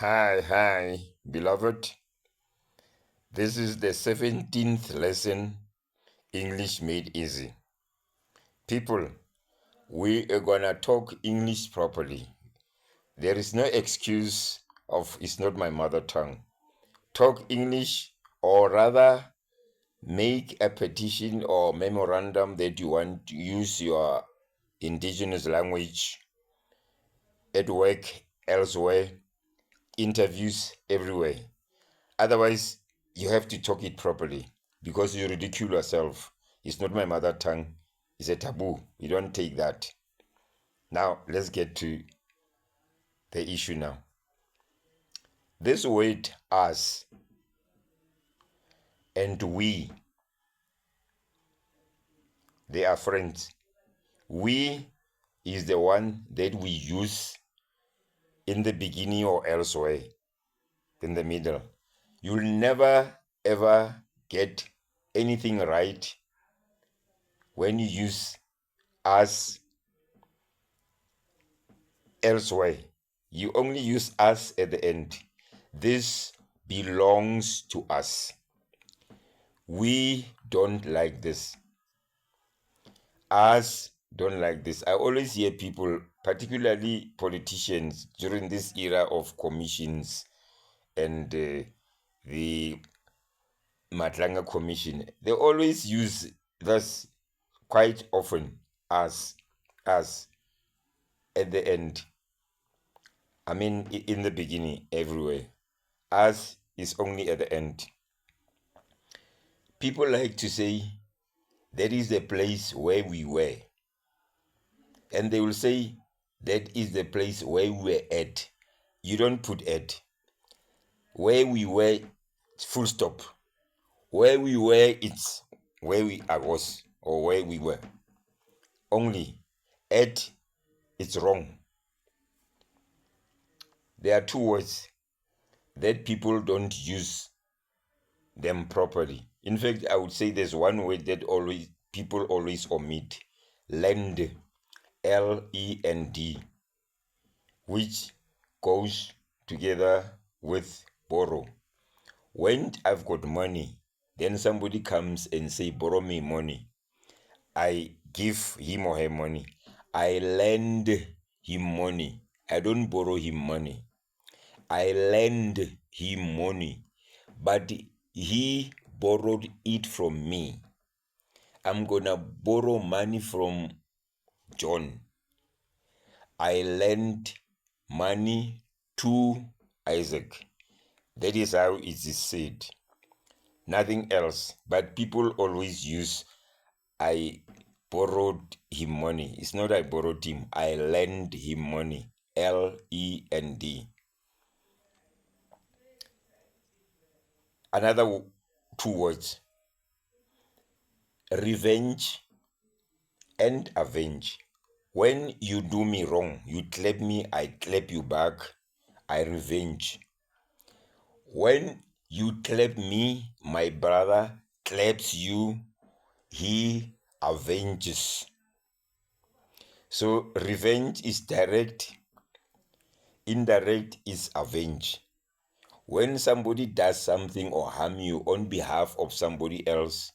Hi, beloved. This is the 17th lesson, English Made Easy. People, we are gonna talk English properly. There is no excuse of it's not my mother tongue. Talk English, or rather, make a petition or memorandum that you want to use your indigenous language at work, elsewhere, interviews, everywhere. Otherwise, you have to talk it properly because you ridicule yourself. It's not my mother tongue. It's a taboo. You don't take that. Now, let's get to the issue now. This word us and we, they are friends. We is the one that we use in the beginning or elsewhere in the middle. You'll never ever get anything right when you use us elsewhere. You only use us at the end. This belongs to us. We don't like this. Us don't like this. I always hear people, particularly politicians, during this era of commissions and the Matlanga Commission, they always use this quite often as at the end. I mean, in the beginning, everywhere. As is only at the end. People like to say, that is the place where we were. And they will say, that is the place where we were at. You don't put at. Where we were, full stop. Where we were, it's where I was or where we were. Only at, it's wrong. There are two words that people don't use them properly. In fact, I would say there's one word that people always omit. Lend. Lend, which goes together with borrow. When I've got money, then somebody comes and say, borrow me money. I give him or her money. I lend him money. I don't borrow him money. I lend him money, but he borrowed it from me. I'm gonna borrow money from John. I lent money to Isaac. That is how it is said. Nothing else. But people always use I borrowed him money. It's not I borrowed him. I lent him money. Lend. Another two words. Revenge and avenge. When you do me wrong, you clap me, I clap you back. I revenge. When you clap me, my brother claps you, he avenges. So revenge is direct, indirect is avenge. When somebody does something or harm you on behalf of somebody else,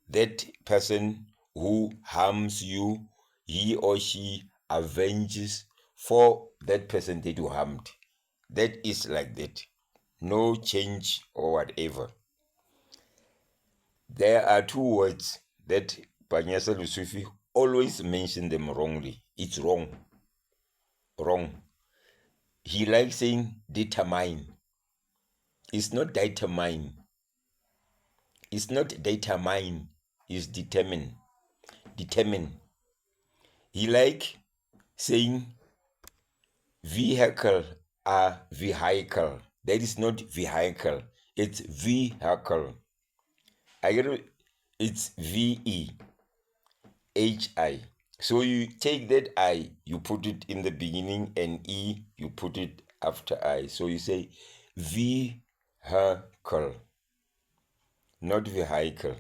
that person who harms you, he or she avenges for that person that you harmed. That is like that. No change or whatever. There are two words that Panyasa Lusufi always mention them wrongly. It's wrong. Wrong. He likes saying determine. It's not determine. It's not determine. It's determine. Determine. He like saying vehicle are vehicle. That is not vehicle. It's vehicle. I get it. It's VEHI. So you take that I, you put it in the beginning, and E, you put it after I. So you say vehicle, not vehicle,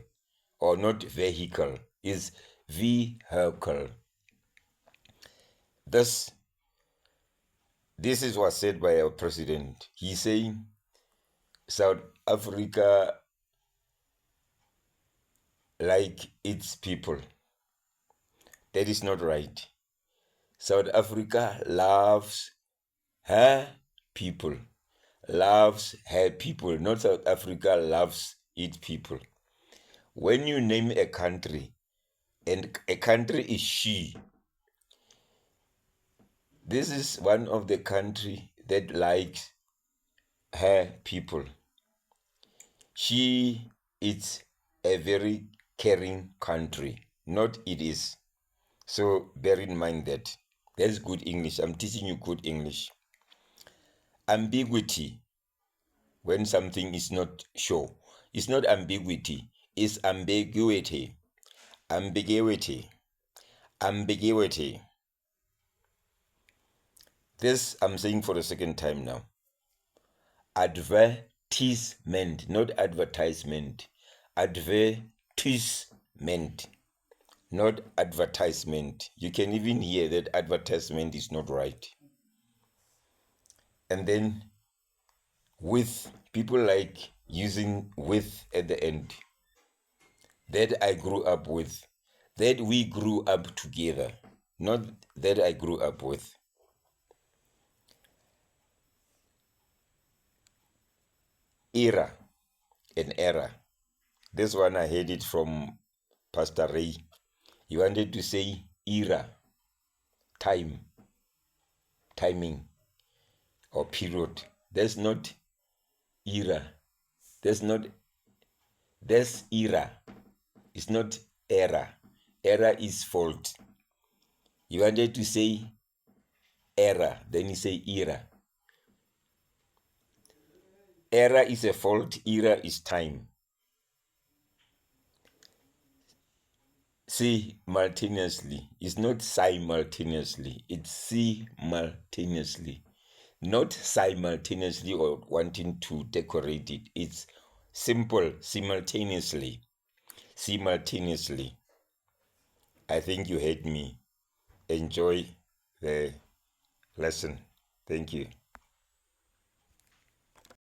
or not vehicle, is vehicle. This This is what said by our president. He's saying South Africa like its people. That is not right. South Africa loves her people. Loves her people. Not South Africa loves its people. When you name a country, and a country is she, this is one of the country that likes her people. She is a very caring country, not it is. So bear in mind that. That's good English. I'm teaching you good English. Ambiguity, when something is not sure. It's not ambiguity, it's ambiguity. Ambiguity. Ambiguity. This I'm saying for the second time now. Advertisement, not advertisement. Advertisement, not advertisement. You can even hear that advertisement is not right. And then with, people like using with at the end. That I grew up with. That we grew up together. Not that I grew up with. Era, an era. This one I heard it from Pastor Ray. He wanted to say era, time, timing, or period. That's not era. That's era. It's not era. Era is fault. He wanted to say era, then he say era. Era is a fault, era is time. Simultaneously. It's not simultaneously. It's simultaneously. Not simultaneously or wanting to decorate it. It's simple, simultaneously. Simultaneously. I think you heard me. Enjoy the lesson. Thank you.